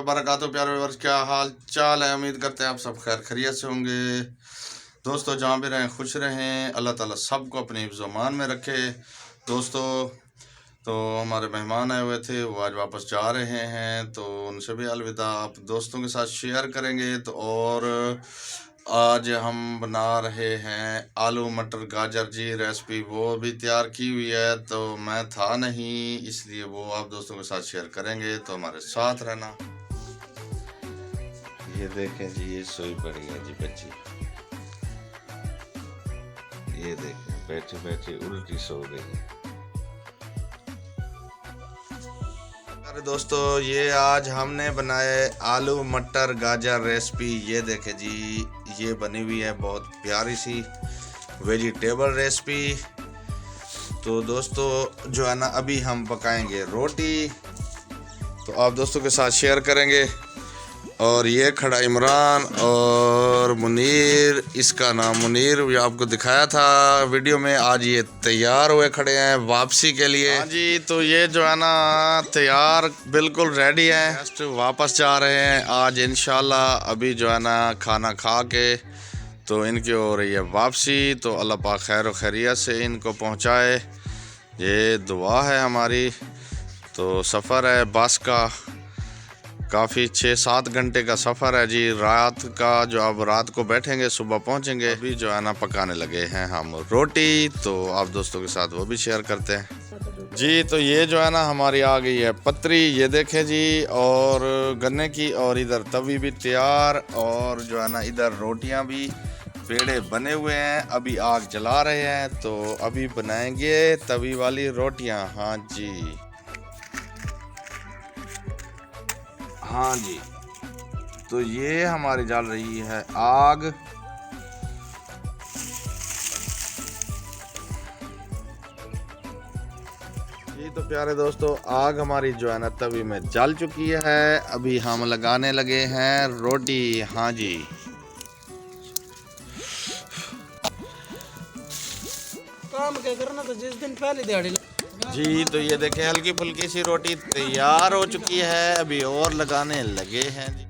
वबरकातुहू। प्यारे व्यूअर्स, क्या हाल चाल है? उम्मीद करते हैं आप सब खैर खैरियत से होंगे। दोस्तों, जहाँ भी रहें खुश रहें, अल्लाह ताला सबको अपने हिफ्ज़-ओ-मान में रखे। दोस्तों, तो हमारे मेहमान आए हुए थे, वो आज वापस जा रहे हैं, तो उनसे भी अलविदा। आप दोस्तों के साथ शेयर करेंगे। तो और आज हम बना रहे हैं आलू मटर गाजर जी रेसिपी, वो भी तैयार की हुई है, तो मैं था नहीं, इसलिए वो आप दोस्तों के साथ शेयर करेंगे, तो हमारे साथ रहना। ये देखें जी, ये सोई पड़ी है जी बच्ची। ये देखें, बैठे बैठे उल्टी सो गई। अरे दोस्तों, ये आज हमने बनाए आलू मटर गाजर रेसिपी। ये देखें जी, ये बनी हुई है बहुत प्यारी सी वेजिटेबल रेसिपी। तो दोस्तों जो है ना, अभी हम पकाएंगे रोटी, तो आप दोस्तों के साथ शेयर करेंगे। और ये खड़ा इमरान और मुनीर, इसका नाम मुनीर, ये आपको दिखाया था वीडियो में। आज ये तैयार हुए खड़े हैं वापसी के लिए। हाँ जी, तो ये जो है ना तैयार बिल्कुल रेडी है, जस्ट वापस जा रहे हैं आज इंशाल्लाह। अभी जो है ना खाना खा के तो इनकी हो रही है वापसी। तो अल्लाह पाक खैर खैरियत से इनको पहुँचाए, ये दुआ है हमारी। तो सफ़र है बस का, काफ़ी 6-7 घंटे का सफ़र है जी रात का। जो अब रात को बैठेंगे, सुबह पहुंचेंगे। अभी जो है ना पकाने लगे हैं हम रोटी, तो आप दोस्तों के साथ वो भी शेयर करते हैं जी। तो ये जो है ना हमारी आ गई है पतरी, ये देखें जी, और गन्ने की, और इधर तवी भी तैयार, और जो है ना इधर रोटियां भी पेड़े बने हुए हैं। अभी आग जला रहे हैं, तो अभी बनाएंगे तवी वाली रोटियां। हाँ जी, हाँ जी। तो ये हमारी जल रही है आग। जी तो प्यारे दोस्तों, आग हमारी जो है ना तवी में जल चुकी है। अभी हम लगाने लगे हैं रोटी। हाँ जी, काम क्या करना, तो जिस दिन पहले दिहाड़ी जी। तो ये देखें, हल्की फुल्की सी रोटी तैयार हो चुकी है, अभी और लगाने लगे हैं जी।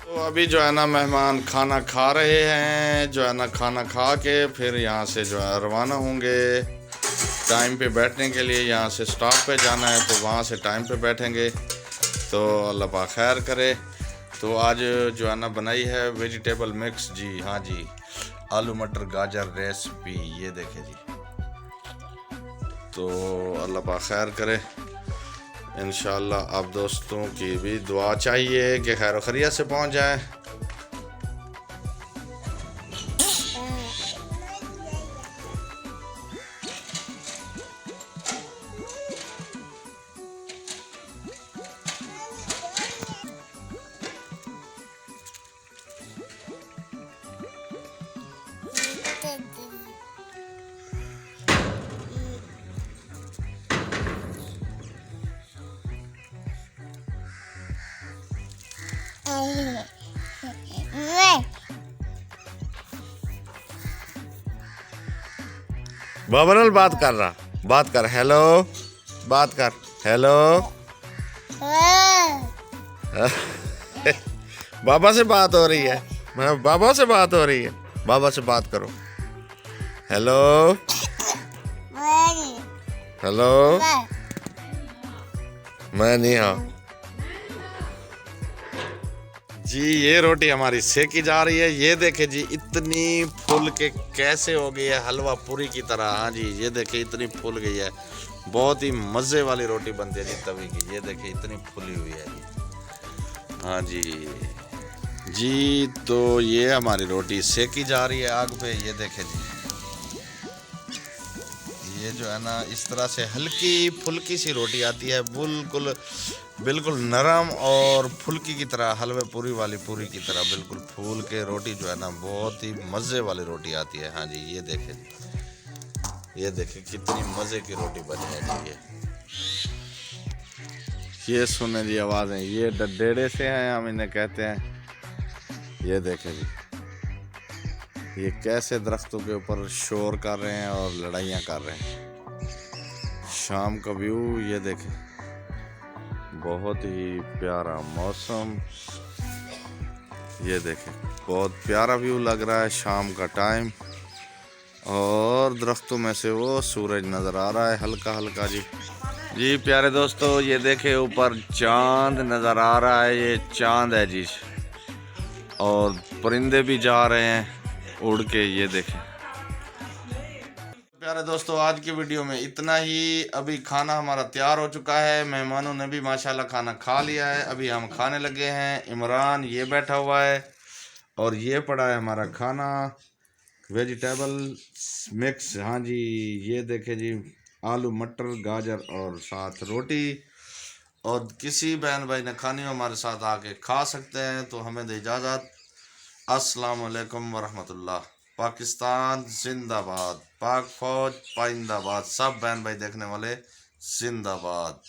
तो अभी जो है ना मेहमान खाना खा रहे हैं। जो है ना खाना खा के फिर यहाँ से जो है रवाना होंगे टाइम पे बैठने के लिए। यहाँ से स्टॉप पे जाना है, तो वहाँ से टाइम पे बैठेंगे। तो अल्लाह पाक खैर करे। तो आज जो है ना बनाई है वेजिटेबल मिक्स जी। हाँ जी, आलू मटर गाजर रेसिपी, ये देखें जी। तो अल्लाह पाक खैर करे। इंशाल्लाह आप दोस्तों की भी दुआ चाहिए कि खैर खैरियत से पहुंच जाए। बाबा नाल बात कर रहा, बात कर, हेलो, बात कर, हेलो। बाबा से बात हो रही है, मैं बाबा से बात हो रही है, बाबा से बात करो, हेलो हेलो। मैं नहीं, हाँ जी। ये रोटी हमारी सेकी जा रही है, ये देखे जी इतनी फूल के कैसे हो गई है, हलवा पूरी की तरह। हाँ जी, ये देखे इतनी फूल गई है, बहुत ही मज़े वाली रोटी बनती है जी तवी की। ये देखे इतनी फूली हुई है जी। हाँ जी जी, तो ये हमारी रोटी सेकी जा रही है आग पे। ये देखे जी, ये जो है ना इस तरह से हल्की फुल्की सी रोटी आती है, बिल्कुल बिल्कुल नरम और फुल्की की तरह, हलवे पूरी वाली पूरी की तरह बिल्कुल फूल के रोटी जो है ना बहुत ही मज़े वाली रोटी आती है। हाँ जी, ये देखे कितनी मज़े की रोटी बनी है जी। ये सुने जी आवाज़ें, ये डडेड़े से हैं, हम इन्हें कहते हैं। ये देखे जी, ये कैसे दरख्तों के ऊपर शोर कर रहे हैं और लड़ाइयाँ कर रहे हैं। शाम का व्यू ये देखें, बहुत ही प्यारा मौसम। ये देखें, बहुत प्यारा व्यू लग रहा है शाम का टाइम, और दरख्तों में से वो सूरज नज़र आ रहा है हल्का हल्का जी। जी प्यारे दोस्तों, ये देखें ऊपर चांद नज़र आ रहा है, ये चांद है जी, और परिंदे भी जा रहे हैं उड़ के। ये देखें प्यारे दोस्तों, आज की वीडियो में इतना ही। अभी खाना हमारा तैयार हो चुका है, मेहमानों ने भी माशाल्लाह खाना खा लिया है। अभी हम खाने लगे हैं। इमरान ये बैठा हुआ है, और ये पड़ा है हमारा खाना, वेजिटेबल मिक्स। हाँ जी, ये देखे जी, आलू मटर गाजर और साथ रोटी। और किसी बहन भाई ने खानी हो हमारे साथ आके खा सकते हैं। तो हमें दे इजाज़त। अस्सलाम वालेकुम वरहमतुल्लाह। पाकिस्तान जिंदाबाद, पाक फौज पाइंदाबाद। सब बहन भाई देखने वाले जिंदाबाद।